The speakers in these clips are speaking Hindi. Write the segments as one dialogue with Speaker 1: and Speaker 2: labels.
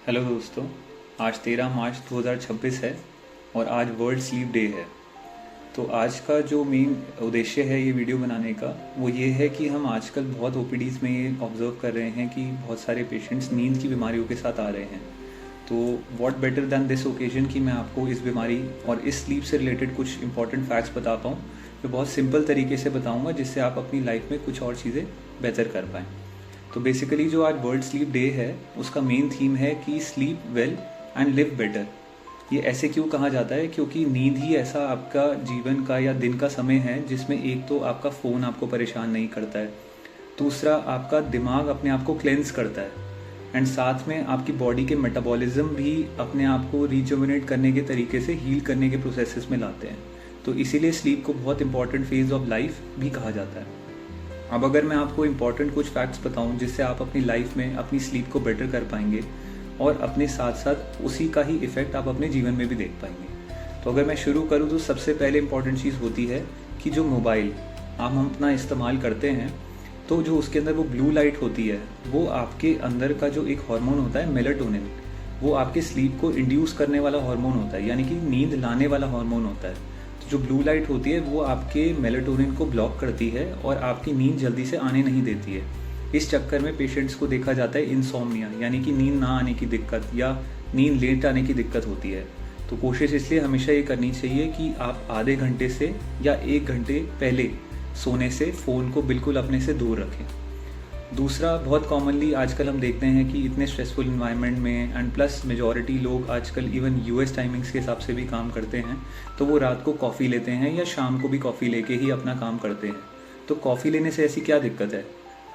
Speaker 1: हेलो दोस्तों। आज 13 मार्च 2026 है और आज वर्ल्ड स्लीप डे है। तो आज का जो मेन उद्देश्य है ये वीडियो बनाने का वो ये है कि हम आजकल बहुत ओपीडीज़ में ये ऑब्ज़र्व कर रहे हैं कि बहुत सारे पेशेंट्स नींद की बीमारियों के साथ आ रहे हैं। तो what better than this occasion कि मैं आपको इस बीमारी और इस स्लीप से रिलेटेड कुछ इंपॉर्टेंट फैक्ट्स बता पाऊँ, जो बहुत सिंपल तरीके से बताऊँगा जिससे आप अपनी लाइफ में कुछ और चीज़ें बेहतर कर पाएँ। तो बेसिकली जो आज वर्ल्ड स्लीप डे है उसका मेन थीम है कि sleep well and live better. ये ऐसे क्यों कहा जाता है? क्योंकि नींद ही ऐसा आपका जीवन का या दिन का समय है जिसमें एक तो आपका फ़ोन आपको परेशान नहीं करता है, दूसरा आपका दिमाग अपने आप को क्लेंस करता है, एंड साथ में आपकी बॉडी के मेटाबॉलिज्म भी अपने आप को रिजुविनेट करने के तरीके से हील करने के प्रोसेसेस में लाते हैं। तो इसीलिए स्लीप को बहुत इंपॉर्टेंट फेज ऑफ लाइफ भी कहा जाता है। अब अगर मैं आपको इम्पॉर्टेंट कुछ फैक्ट्स बताऊं जिससे आप अपनी लाइफ में अपनी स्लीप को बेटर कर पाएंगे और अपने साथ साथ उसी का ही इफ़ेक्ट आप अपने जीवन में भी देख पाएंगे। तो अगर मैं शुरू करूं तो सबसे पहले इम्पॉर्टेंट चीज़ होती है कि जो मोबाइल हम अपना इस्तेमाल करते हैं तो जो उसके अंदर वो ब्लू लाइट होती है वो आपके अंदर का जो एक हार्मोन होता है मेलाटोनिन, वो आपके स्लीप को इंड्यूस करने वाला हार्मोन होता है, यानी कि नींद लाने वाला हार्मोन होता है। जो ब्लू लाइट होती है वो आपके मेलाटोनिन को ब्लॉक करती है और आपकी नींद जल्दी से आने नहीं देती है। इस चक्कर में पेशेंट्स को देखा जाता है इंसोम्निया, यानी कि नींद ना आने की दिक्कत या नींद लेट आने की दिक्कत होती है। तो कोशिश इसलिए हमेशा ये करनी चाहिए कि आप आधे घंटे से या 1 घंटे पहले सोने से फ़ोन को बिल्कुल अपने से दूर रखें। दूसरा, बहुत कॉमनली आजकल हम देखते हैं कि इतने स्ट्रेसफुल इन्वायरमेंट में एंड प्लस मेजॉरिटी लोग आजकल इवन यूएस टाइमिंग्स के हिसाब से भी काम करते हैं, तो वो रात को कॉफ़ी लेते हैं या शाम को भी कॉफ़ी लेके ही अपना काम करते हैं। तो कॉफ़ी लेने से ऐसी क्या दिक्कत है?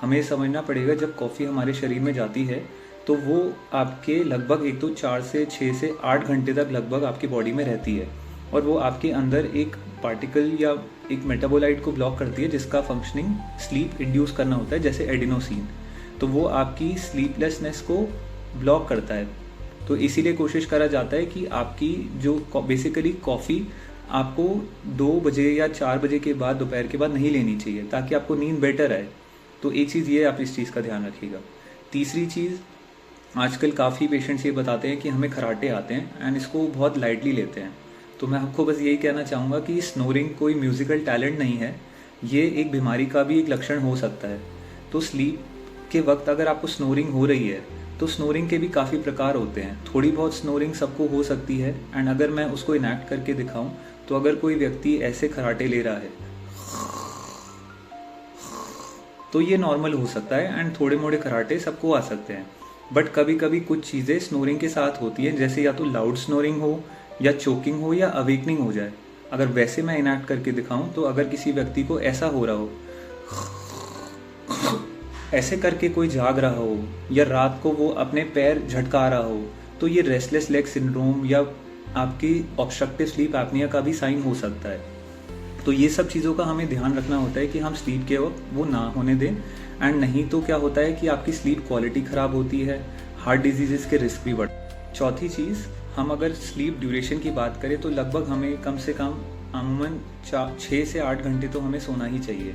Speaker 1: हमें समझना पड़ेगा, जब कॉफ़ी हमारे शरीर में जाती है तो वो आपके लगभग एक तो 4 से 6 से 8 घंटे तक लगभग आपकी बॉडी में रहती है और वो आपके अंदर एक पार्टिकल या एक मेटाबोलाइट को ब्लॉक करती है जिसका फंक्शनिंग स्लीप इंड्यूस करना होता है, जैसे एडिनोसिन। तो वो आपकी स्लीपलेसनेस को ब्लॉक करता है। तो इसीलिए कोशिश करा जाता है कि आपकी जो बेसिकली कॉफ़ी आपको 2 बजे या 4 बजे के बाद, दोपहर के बाद नहीं लेनी चाहिए ताकि आपको नींद बेटर आए। तो एक चीज़ ये, आप इस चीज़ का ध्यान रखिएगा। तीसरी चीज़, आजकल काफ़ी पेशेंट्स ये बताते हैं कि हमें खराटे आते हैं एंड इसको बहुत लाइटली लेते हैं। तो मैं आपको बस यही कहना चाहूँगा कि स्नोरिंग कोई म्यूज़िकल टैलेंट नहीं है, ये एक बीमारी का भी एक लक्षण हो सकता है। तो स्लीप के वक्त अगर आपको स्नोरिंग हो रही है तो स्नोरिंग के भी काफ़ी प्रकार होते हैं। थोड़ी बहुत स्नोरिंग सबको हो सकती है, एंड अगर मैं उसको इनैक्ट करके दिखाऊं तो अगर कोई व्यक्ति ऐसे खराटे ले रहा है तो ये नॉर्मल हो सकता है एंड थोड़े मोड़े खराटे सबको आ सकते हैं। बट कभी कभी कुछ चीज़ें स्नोरिंग के साथ होती हैं, जैसे या तो लाउड स्नोरिंग हो या चोकिंग हो या अवेकनिंग हो जाए। अगर वैसे मैं इनैक्ट करके दिखाऊं तो अगर किसी व्यक्ति को ऐसा हो रहा हो, ऐसे करके कोई जाग रहा हो या रात को वो अपने पैर झटका रहा हो, तो ये रेस्टलेस लेग सिंड्रोम या आपकी ऑब्स्ट्रक्टिव स्लीप एपनिया का भी साइन हो सकता है। तो ये सब चीज़ों का हमें ध्यान रखना होता है कि हम स्लीप के वक्त वो ना होने दें, एंड नहीं तो क्या होता है कि आपकी स्लीप क्वालिटी ख़राब होती है, हार्ट डिजीज़ के रिस्क भी बढ़। चौथी चीज़, हम अगर स्लीप ड्यूरेशन की बात करें तो लगभग हमें कम से कम अमूमन 6 से 8 घंटे तो हमें सोना ही चाहिए।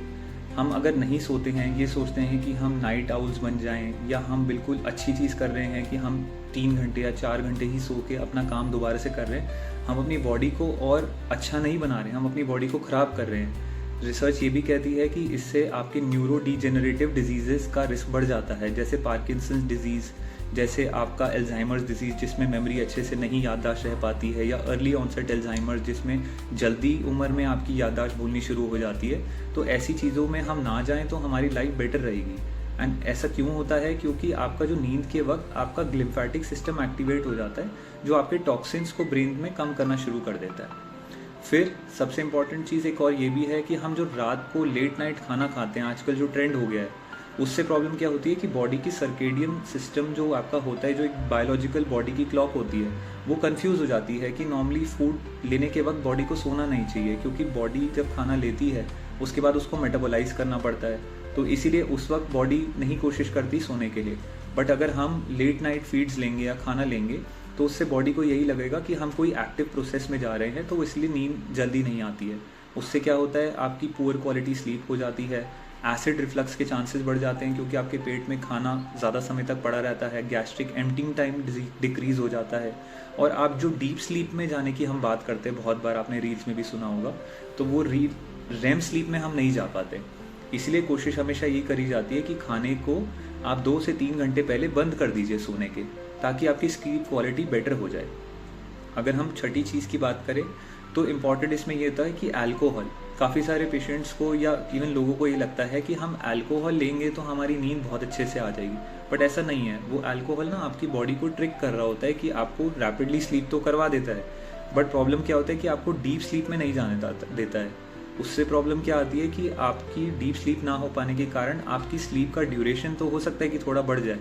Speaker 1: हम अगर नहीं सोते हैं, ये सोचते हैं कि हम नाइट आउल्स बन जाएं, या हम बिल्कुल अच्छी चीज़ कर रहे हैं कि हम 3 घंटे या 4 घंटे ही सो के अपना काम दोबारा से कर रहे हैं, हम अपनी बॉडी को और अच्छा नहीं बना रहे हैं, हम अपनी बॉडी को ख़राब कर रहे हैं। रिसर्च ये भी कहती है कि इससे आपके न्यूरो डिजेनरेटिव डिजीज़ेस का रिस्क बढ़ जाता है, जैसे पार्किंसंस डिजीज़, जैसे आपका एल्जाइमर्स डिजीज़ जिसमें मेमोरी अच्छे से नहीं याददाश्त रह पाती है, या अर्ली ऑनसेट एल्जाइमर्स जिसमें जल्दी उम्र में आपकी याददाश्त भूलनी शुरू हो जाती है। तो ऐसी चीज़ों में हम ना जाएं तो हमारी लाइफ बेटर रहेगी। एंड ऐसा क्यों होता है? क्योंकि आपका जो नींद के वक्त आपका लिम्फेटिक सिस्टम एक्टिवेट हो जाता है, जो आपके टॉक्सिन्स को ब्रेन में कम करना शुरू कर देता है। फिर सबसे इम्पॉर्टेंट चीज़ एक और ये भी है कि हम जो रात को लेट नाइट खाना खाते हैं, आजकल जो ट्रेंड हो गया है, उससे प्रॉब्लम क्या होती है कि बॉडी की सर्केडियन सिस्टम जो आपका होता है, जो एक बायोलॉजिकल बॉडी की क्लॉक होती है, वो कंफ्यूज हो जाती है कि नॉर्मली फूड लेने के वक्त बॉडी को सोना नहीं चाहिए, क्योंकि बॉडी जब खाना लेती है उसके बाद उसको मेटाबोलाइज करना पड़ता है। तो इसीलिए उस वक्त बॉडी नहीं कोशिश करती सोने के लिए। बट अगर हम लेट नाइट फीड्स लेंगे या खाना लेंगे तो उससे बॉडी को यही लगेगा कि हम कोई एक्टिव प्रोसेस में जा रहे हैं, तो इसलिए नींद जल्दी नहीं आती है। उससे क्या होता है, आपकी पुअर क्वालिटी स्लीप हो जाती है, एसिड रिफ्लक्स के चांसेस बढ़ जाते हैं क्योंकि आपके पेट में खाना ज़्यादा समय तक पड़ा रहता है, गैस्ट्रिक एम्प्टिंग टाइम डिक्रीज़ हो जाता है। और आप जो डीप स्लीप में जाने की हम बात करते हैं, बहुत बार आपने रील्स में भी सुना होगा, तो वो रेम स्लीप में हम नहीं जा पाते। इसलिए कोशिश हमेशा ये करी जाती है कि खाने को आप 2 से 3 घंटे पहले बंद कर दीजिए सोने के, ताकि आपकी स्लीप क्वालिटी बेटर हो जाए। अगर हम छठी चीज़ की बात करें तो इम्पॉर्टेंट इसमें यह होता है कि अल्कोहल, काफ़ी सारे पेशेंट्स को या इवन लोगों को ये लगता है कि हम अल्कोहल लेंगे तो हमारी नींद बहुत अच्छे से आ जाएगी, बट ऐसा नहीं है। वो अल्कोहल ना आपकी बॉडी को ट्रिक कर रहा होता है कि आपको रैपिडली स्लीप तो करवा देता है, बट प्रॉब्लम क्या होता है कि आपको डीप स्लीप में नहीं जाने देता है। उससे प्रॉब्लम क्या आती है कि आपकी डीप स्लीप ना हो पाने के कारण आपकी स्लीप का ड्यूरेशन तो हो सकता है कि थोड़ा बढ़ जाए,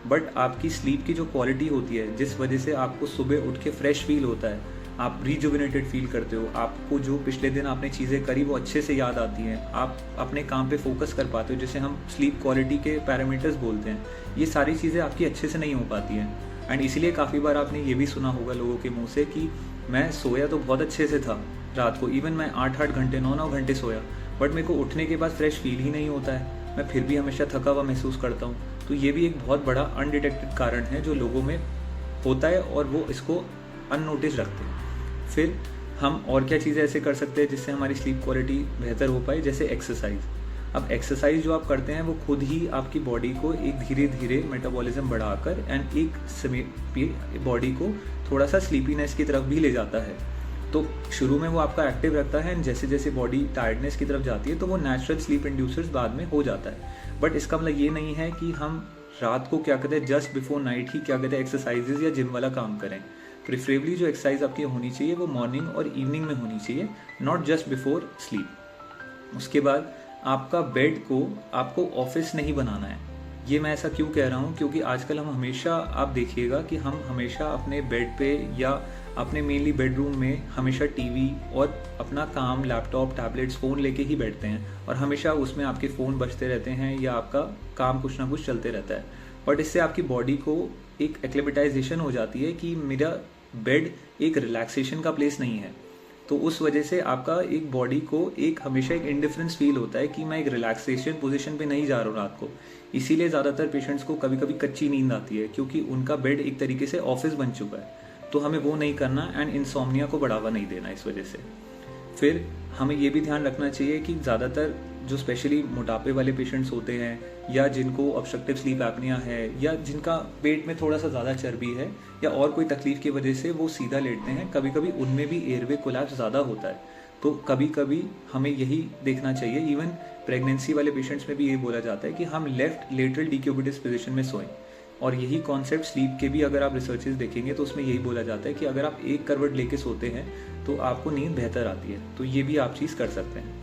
Speaker 1: बट आपकी स्लीप की जो क्वालिटी होती है, जिस वजह से आपको सुबह उठ के फ्रेश फील होता है, आप रिजुविनेटेड फील करते हो, आपको जो पिछले दिन आपने चीज़ें करी वो अच्छे से याद आती हैं, आप अपने काम पे फोकस कर पाते हो, जिसे हम स्लीप क्वालिटी के पैरामीटर्स बोलते हैं। ये सारी चीज़ें आपकी अच्छे से नहीं हो पाती हैं। एंड इसीलिए काफ़ी बार आपने ये भी सुना होगा लोगों के मुंह से कि मैं सोया तो बहुत अच्छे से था रात को, इवन मैं 8-8 घंटे 9-9 घंटे सोया, बट मेरे को उठने के बाद फ्रेश फील ही नहीं होता है, मैं फिर भी हमेशा थका हुआ महसूस करता हूँ। तो ये भी एक बहुत बड़ा अनडिटेक्टेड कारण है जो लोगों में होता है और वो इसको अननोटिस रखते हैं। फिर हम और क्या चीज़ें ऐसे कर सकते हैं जिससे हमारी स्लीप क्वालिटी बेहतर हो पाए, जैसे एक्सरसाइज। अब एक्सरसाइज जो आप करते हैं वो खुद ही आपकी बॉडी को एक धीरे धीरे मेटाबॉलिज्म बढ़ाकर एंड एक समय पे बॉडी को थोड़ा सा स्लीपीनेस की तरफ भी ले जाता है। तो शुरू में वो आपका एक्टिव रखता है एंड जैसे जैसे बॉडी टायर्डनेस की तरफ जाती है तो वो नेचुरल स्लीप इंड्यूसर्स बाद में हो जाता है। बट इसका मतलब ये नहीं है कि हम रात को क्या कहते हैं जस्ट बिफोर नाइट ही क्या कहते हैं एक्सरसाइजेज या जिम वाला काम करें। प्रेफरेबली जो एक्सरसाइज आपकी होनी चाहिए वो मॉर्निंग और इवनिंग में होनी चाहिए, नॉट जस्ट बिफोर स्लीप। उसके बाद आपका बेड को आपको ऑफिस नहीं बनाना है। ये मैं ऐसा क्यों कह रहा हूँ, क्योंकि आजकल हम हमेशा, आप देखिएगा कि हम हमेशा अपने बेड पे या अपने मेनली बेडरूम में हमेशा टीवी और अपना काम, लैपटॉप, टैबलेट्स, फ़ोन लेके ही बैठते हैं और हमेशा उसमें आपके फ़ोन बजते रहते हैं या आपका काम कुछ ना कुछ चलते रहता है। बट इससे आपकी बॉडी को एक एक्लेमेटाइजेशन हो जाती है कि मेरा बेड एक रिलैक्सेशन का प्लेस नहीं है। तो उस वजह से आपका एक बॉडी को एक हमेशा एक इंडिफरेंस फील होता है कि मैं एक रिलैक्सेशन पोजीशन पे नहीं जा रहा हूँ रात को। इसीलिए ज़्यादातर पेशेंट्स को कभी कभी कच्ची नींद आती है क्योंकि उनका बेड एक तरीके से ऑफिस बन चुका है। तो हमें वो नहीं करना एंड इंसोम्निया को बढ़ावा नहीं देना इस वजह से। फिर हमें ये भी ध्यान रखना चाहिए कि ज़्यादातर जो स्पेशली मोटापे वाले पेशेंट्स होते हैं या जिनको ऑब्स्ट्रक्टिव स्लीप एपनिया है या जिनका पेट में थोड़ा सा ज़्यादा चर्बी है या और कोई तकलीफ की वजह से वो सीधा लेटते हैं, कभी कभी उनमें भी एयरवे कोलैप्स ज़्यादा होता है। तो कभी कभी हमें यही देखना चाहिए। इवन प्रेगनेंसी वाले पेशेंट्स में भी ये बोला जाता है कि हम लेफ्ट लेटरल डिक्यूबिटस पोजीशन में सोएं। और यही कॉन्सेप्ट स्लीप के भी अगर आप रिसर्चेस देखेंगे तो उसमें यही बोला जाता है कि अगर आप एक करवट लेके सोते हैं तो आपको नींद बेहतर आती है। तो ये भी आप चीज़ कर सकते हैं।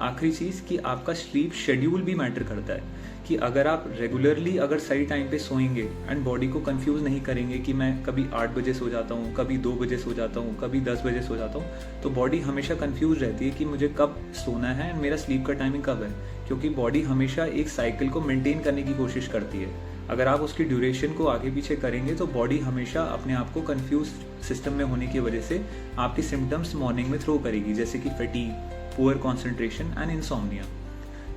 Speaker 1: आखिरी चीज़ कि आपका स्लीप शेड्यूल भी मैटर करता है कि अगर आप रेगुलरली अगर सही टाइम पे सोएंगे एंड बॉडी को कंफ्यूज नहीं करेंगे कि मैं कभी 8 बजे सो जाता हूँ, कभी 2 बजे सो जाता हूँ, कभी 10 बजे सो जाता हूँ, तो बॉडी हमेशा कंफ्यूज रहती है कि मुझे कब सोना है एंड मेरा स्लीप का टाइमिंग कब है, क्योंकि बॉडी हमेशा एक साइकिल को मेंटेन करने की कोशिश करती है। अगर आप उसकी ड्यूरेशन को आगे पीछे करेंगे तो बॉडी हमेशा अपने आप को कंफ्यूज सिस्टम में होने की वजह से आपकी सिम्टम्स मॉर्निंग में थ्रो करेगी, जैसे कि fatigue, poor concentration and insomnia.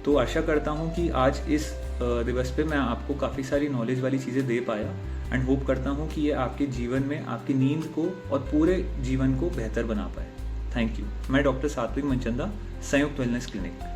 Speaker 1: तो आशा करता हूँ कि आज इस दिवस पे मैं आपको काफ़ी सारी नॉलेज वाली चीज़ें दे पाया एंड होप करता हूँ कि ये आपके जीवन में आपकी नींद को और पूरे जीवन को बेहतर बना पाए। Thank you. मैं डॉक्टर सात्विक मनचंदा, संयुक्त वेलनेस क्लिनिक।